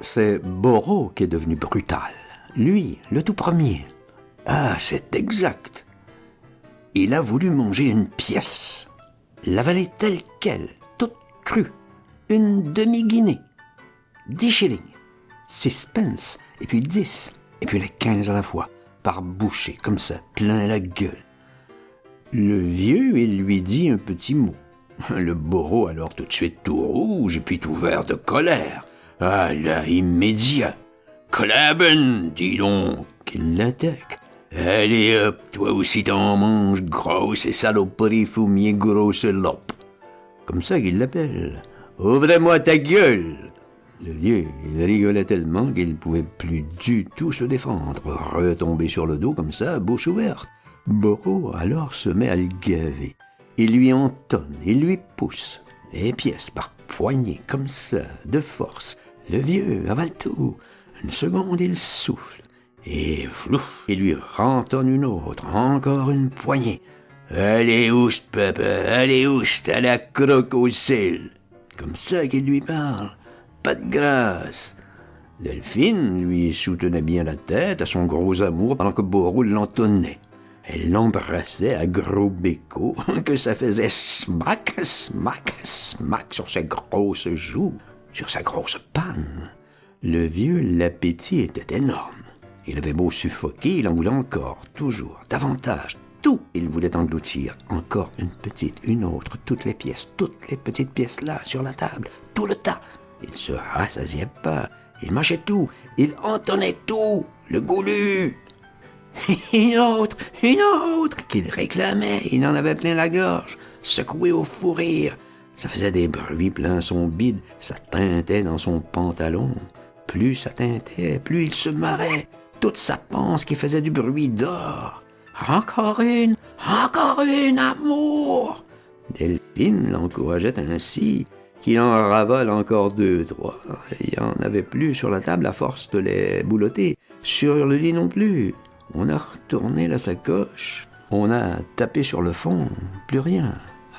c'est Boro qui est devenu brutal. Lui, le tout premier. Ah, c'est exact. Il a voulu manger une pièce. L'avaler telle quelle, toute crue. Une demi-guinée. 10 shillings. 6 pence. Et puis 10. Et puis les 15 à la fois. Par bouchée, comme ça, plein la gueule. Le vieux, il lui dit un petit mot. Le Boro alors tout de suite tout rouge et puis tout vert de colère. Ah là, immédiat. Claben, dis donc, qu'il l'attaque. Allez hop, toi aussi t'en manges, grosse et saloperie fumier grosse lope. Comme ça qu'il l'appelle. Ouvre-moi ta gueule. Le vieux, il rigolait tellement qu'il ne pouvait plus du tout se défendre, retomber sur le dos comme ça, bouche ouverte. Boro alors se met à le gaver. Il lui entonne, il lui pousse, les pièces par poignées, comme ça, de force. Le vieux avale tout. Une seconde, il souffle. Et flouf, il lui rentonne une autre, encore une poignée. Allez oust, papa, allez oust, à la croque au cil. Comme ça qu'il lui parle. Pas de grâce. Delphine lui soutenait bien la tête à son gros amour pendant que Boro l'entonnait. Elle l'embrassait à gros bécots, que ça faisait smack, smack, smack sur ses grosses joues, sur sa grosse panne. Le vieux, l'appétit était énorme. Il avait beau suffoquer, il en voulait encore, toujours, davantage. Tout, il voulait engloutir. Encore une petite, une autre, toutes les petites pièces là, sur la table, tout le tas. Il se rassasiait pas, il mâchait tout, il entonnait tout, le goulu. Une autre, qu'il réclamait, il en avait plein la gorge, secoué au fou rire. Ça faisait des bruits plein son bide, ça tintait dans son pantalon. Plus ça tintait, plus il se marrait, toute sa panse qui faisait du bruit d'or. Encore une, amour! Delphine l'encourageait ainsi qu'il en ravale encore 2, 3. Il n'y en avait plus sur la table à force de les boulotter, sur le lit non plus. On a retourné la sacoche, on a tapé sur le fond, plus rien,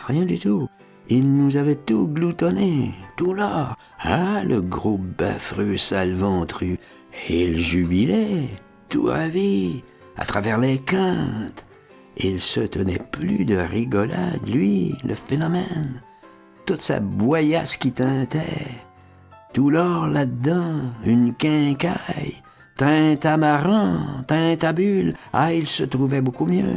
rien du tout. Il nous avait tout gloutonné, tout là. Ah, le gros baffreux sale ventru. Il jubilait, tout ravi, à travers les quintes. Il se tenait plus de rigolade, lui, le phénomène. Toute sa boyasse qui tintait. Tout l'or là-dedans, une quincaille. Tintamarre, tintabule, ah, il se trouvait beaucoup mieux.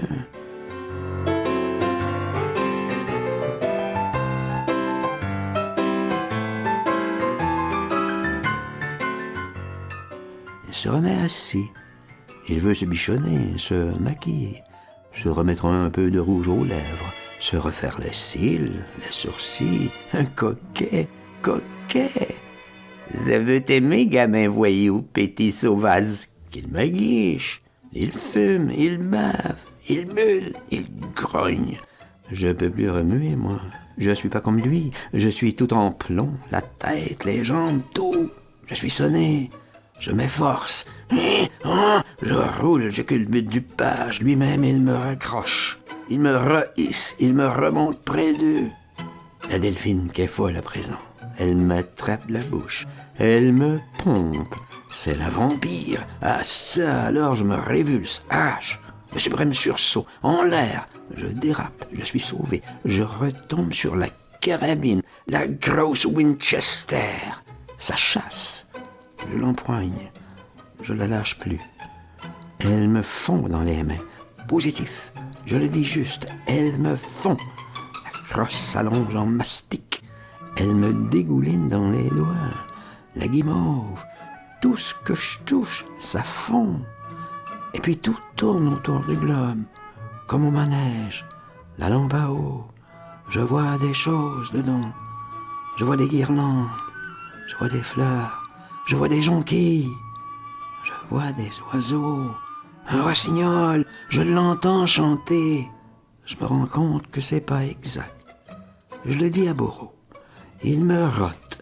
Il se remet assis. Il veut se bichonner, se maquiller, se remettre un peu de rouge aux lèvres, se refaire les cils, les sourcils. Un coquet. Ça veut t'aimer, gamin voyou, petit sauvage. Qu'il me guiche. Il fume, il bave, il bulle, il grogne. Je peux plus remuer, moi. Je suis pas comme lui. Je suis tout en plomb, la tête, les jambes, tout. Je suis sonné. Je m'efforce. Je roule, je culbute du page. Lui-même, il me raccroche. Il me rehisse, il me remonte près d'eux. La Delphine qui est folle à présent. Elle m'attrape la bouche. Elle me pompe. C'est la vampire. Ah ça, alors je me révulse. Hache. Le suprême sursaut. En l'air. Je dérape. Je suis sauvé. Je retombe sur la carabine. La grosse Winchester. Ça chasse. Je l'empoigne. Je la lâche plus. Elle me fond dans les mains. Positif. Je le dis juste. Elle me fond. La crosse s'allonge en mastic. Elle me dégouline dans les doigts. La guimauve. Tout ce que je touche, ça fond. Et puis tout tourne autour du globe. Comme au manège. La lampe à eau. Je vois des choses dedans. Je vois des guirlandes. Je vois des fleurs. Je vois des jonquilles. Je vois des oiseaux. Un rossignol. Je l'entends chanter. Je me rends compte que c'est pas exact. Je le dis à Boro. Il me rote.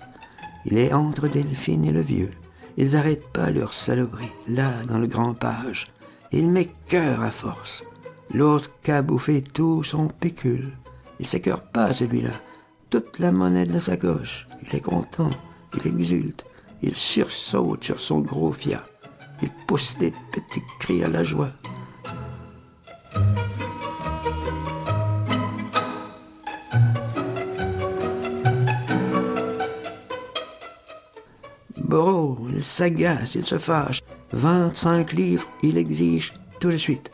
Il est entre Delphine et le vieux. Ils arrêtent pas leur saloperie, là, dans le grand page. Il m'écœure à force. L'autre qu'a bouffé tout son pécule. Il s'écœure pas, celui-là. Toute la monnaie de la sacoche. Il est content. Il exulte. Il sursaute sur son gros fiat. Il pousse des petits cris à la joie. Borrow, il s'agace, il se fâche. 25 livres, il exige tout de suite.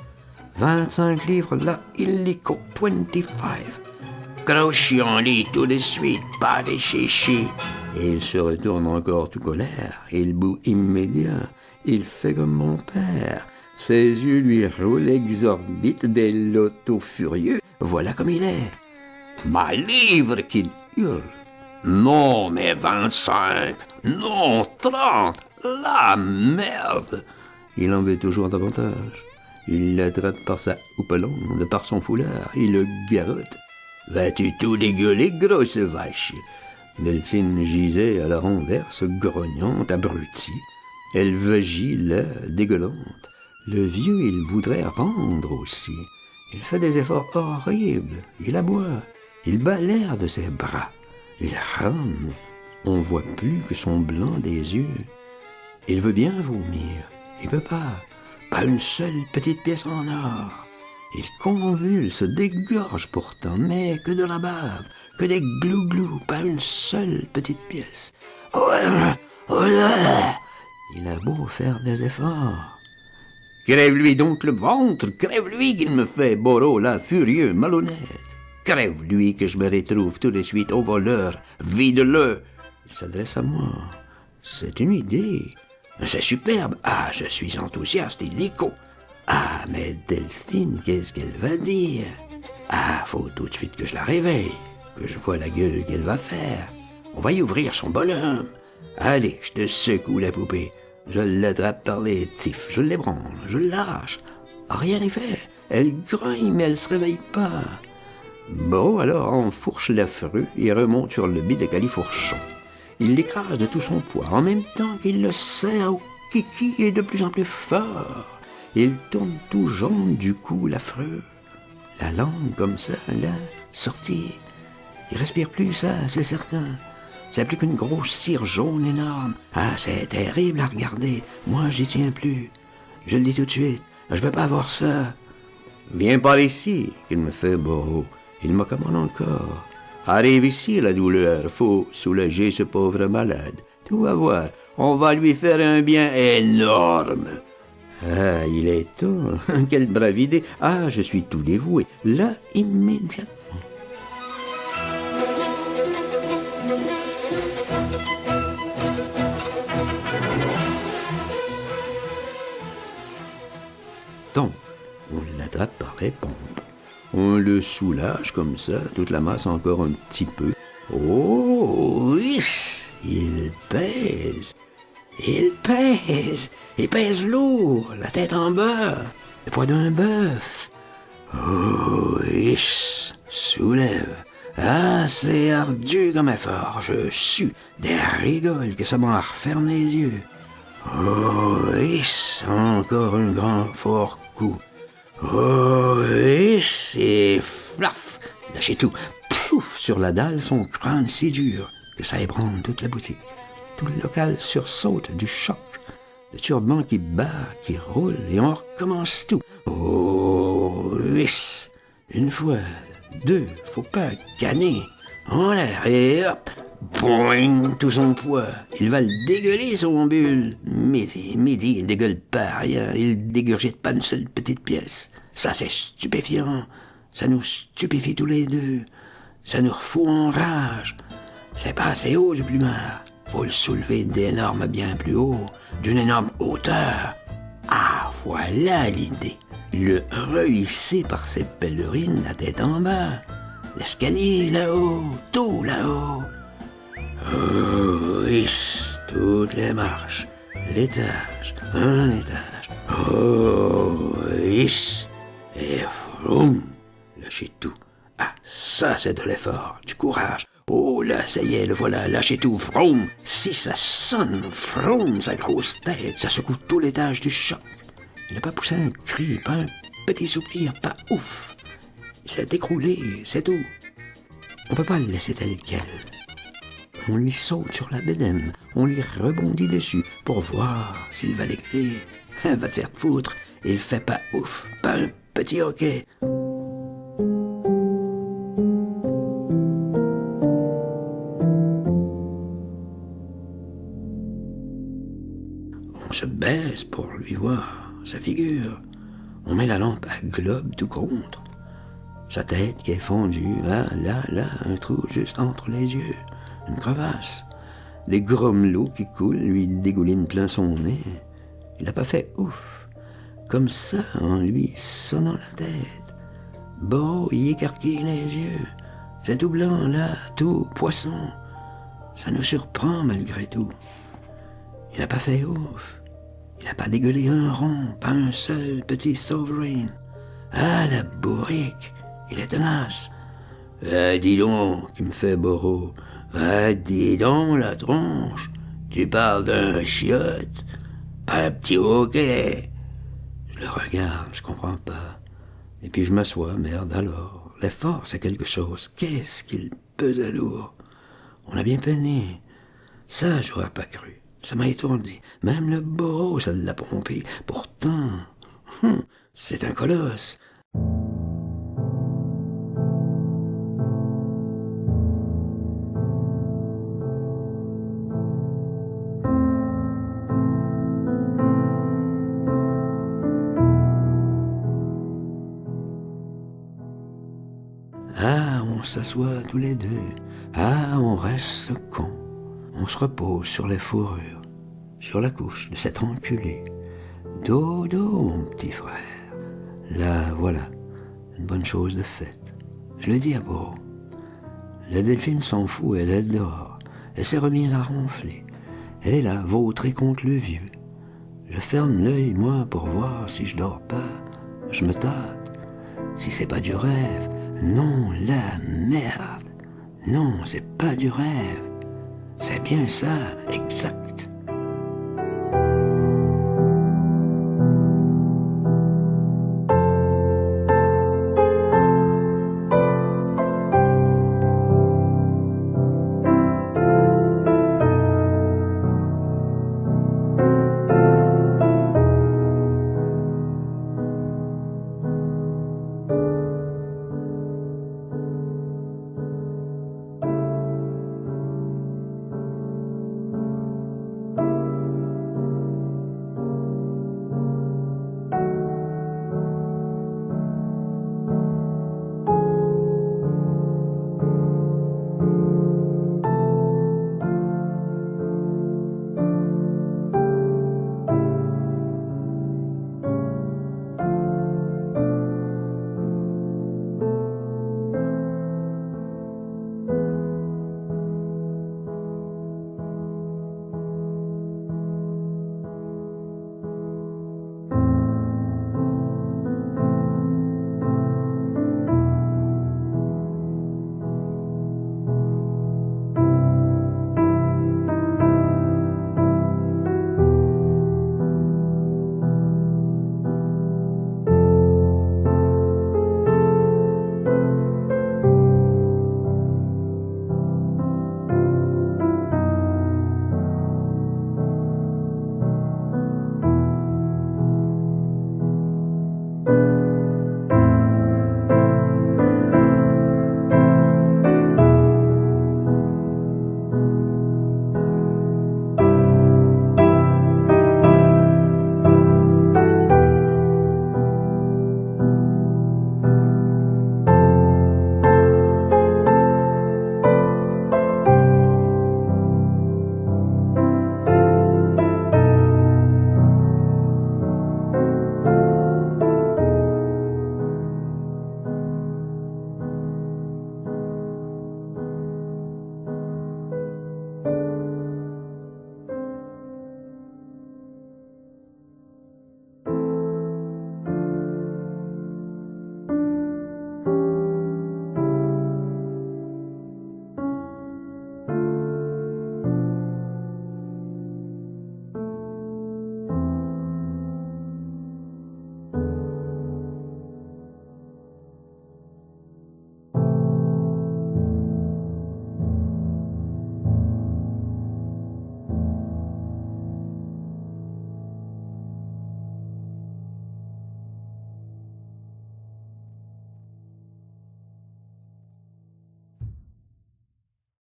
25 livres, là, illico, 25. Crochions-les tout de suite, pas des chichis. Et il se retourne encore tout colère. Il bout immédiat. Il fait comme mon père. Ses yeux lui roulent, exorbitent des lotos furieux. Voilà comme il est. Ma livre qu'il hurle. Non, mais 25. Non, 30. La merde. Il en veut toujours davantage. Il l'attrape par sa houppelonde, par son foulard. Il le garotte. Vas-tu tout dégueuler, grosse vache? Delphine gisait à la renverse, grognante, abrutie. Elle vagit là, dégueulante. Le vieux, il voudrait rendre aussi. Il fait des efforts horribles. Il aboie. Il bat l'air de ses bras. Il rame. On voit plus que son blanc des yeux. Il veut bien vomir. Il peut pas. Pas une seule petite pièce en or. Il convulse, dégorge pourtant, mais que de la bave, que des glou-glou, pas une seule petite pièce. Il a beau faire des efforts. Crève-lui donc le ventre, crève-lui qu'il me fait, Borrow, là, furieux, malhonnête. Crève-lui que je me retrouve tout de suite au voleur, vide-le. Il s'adresse à moi. C'est une idée. C'est superbe. Ah, je suis enthousiaste, illico. Ah, mais Delphine, qu'est-ce qu'elle va dire? Ah, faut tout de suite que je la réveille, que je vois la gueule qu'elle va faire. On va y ouvrir son bonhomme. Allez, je te secoue la poupée. Je l'attrape par les tifs, je l'ébranle, je l'arrache. Rien n'est fait. Elle grogne, mais elle se réveille pas. Bon, alors enfourche l'affreux et remonte sur le bit de califourchon. Il l'écrase de tout son poids, en même temps qu'il le serre au kiki et de plus en plus fort. Il tourne tout jaune du cou, l'affreux. La langue comme ça, là, sortie. Il respire plus, ça, c'est certain. C'est plus qu'une grosse cire jaune énorme. Ah, c'est terrible à regarder. Moi, j'y tiens plus. Je le dis tout de suite. Je veux pas avoir ça. Viens par ici, qu'il me fait Borrow. Il me commande encore. Arrive ici, la douleur. Faut soulager ce pauvre malade. Tu vas voir, on va lui faire un bien énorme. Ah, il est temps. Quelle brave idée. Ah, je suis tout dévoué. Là, immédiatement. Donc, on l'attrape par les pompes. On le soulage comme ça, toute la masse encore un petit peu. Oh, oui, il pèse. Il pèse lourd, la tête en bas, le poids d'un bœuf. Oh, oui, soulève. Ah, c'est ardu comme effort, je sue, des rigoles que ça m'en referme les yeux. Oh, oui, encore un grand fort coup. Oh, oui, et flaf, lâchez tout. Pouf, sur la dalle, son crâne si dur que ça ébranle toute la boutique. Tout le local sursaute du choc. Le turban qui bat, qui roule, et on recommence tout. Oh, oui, une fois, deux, faut pas canner. En l'air, et hop, boing, tout son poids. Il va le dégueuler, son bulle. Midi, il dégueule pas rien. Il dégurgite pas une seule petite pièce. Ça, c'est stupéfiant. Ça nous stupéfie tous les deux. Ça nous refout en rage. C'est pas assez haut, du plumard. Faut le soulever d'énorme bien plus haut, d'une énorme hauteur. Ah, voilà l'idée. Le rehisser par ses pèlerines, la tête en bas. L'escalier là-haut, tout là-haut. Oh, oui, toutes les marches, l'étage, un étage. Oh, oui, et vroom, lâchez tout. Ah, ça c'est de l'effort, du courage. Oh là, ça y est, le voilà, lâchez tout, vroom. Si ça sonne, vroom, sa grosse tête, ça secoue tout l'étage du choc. Il n'a pas poussé un cri, pas un petit soupir, pas ouf. Il s'est écroulé, c'est tout. On peut pas le laisser tel quel. on lui saute sur la bédaine, on lui rebondit dessus pour voir s'il va l'écler. Va te faire foutre, il fait pas ouf, pas un petit hoquet. On se baisse pour lui voir sa figure. On met la lampe à globe tout contre. Sa tête qui est fondue, là, un trou juste entre les yeux, une crevasse. Des grommelots qui coulent lui dégoulinent plein son nez. Il n'a pas fait ouf, comme ça, en lui sonnant la tête. Beau, il écarquille les yeux. C'est tout blanc, là, tout poisson. Ça nous surprend malgré tout. Il n'a pas fait ouf. Il n'a pas dégueulé un rond, pas un seul petit sovereign. Ah, la bourrique, il est tenace. Dis donc, qui me fait Boro. Dis donc, la tronche. Tu parles d'un chiotte, pas un petit hoquet. Je le regarde, je comprends pas. Et puis je m'assois, merde alors. L'effort, c'est quelque chose. Qu'est-ce qu'il pesait lourd. On a bien peiné. Ça, j'aurais pas cru. Ça m'a étourdi. Même le Boro, ça l'a pompé. Pourtant, c'est un colosse. Ah, on s'assoit tous les deux. Ah, on reste con. On se repose sur les fourrures, sur la couche de cet enculé. Dodo, mon petit frère. Là, voilà, une bonne chose de faite. Je le dis à Boro. La Delphine s'en fout, elle est dehors. Elle s'est remise à ronfler. Elle est là, vautrée contre le vieux. Je ferme l'œil, moi, pour voir si je dors pas. Je me tâte. Si c'est pas du rêve. Non, la merde. Non, c'est pas du rêve. C'est bien ça, exact.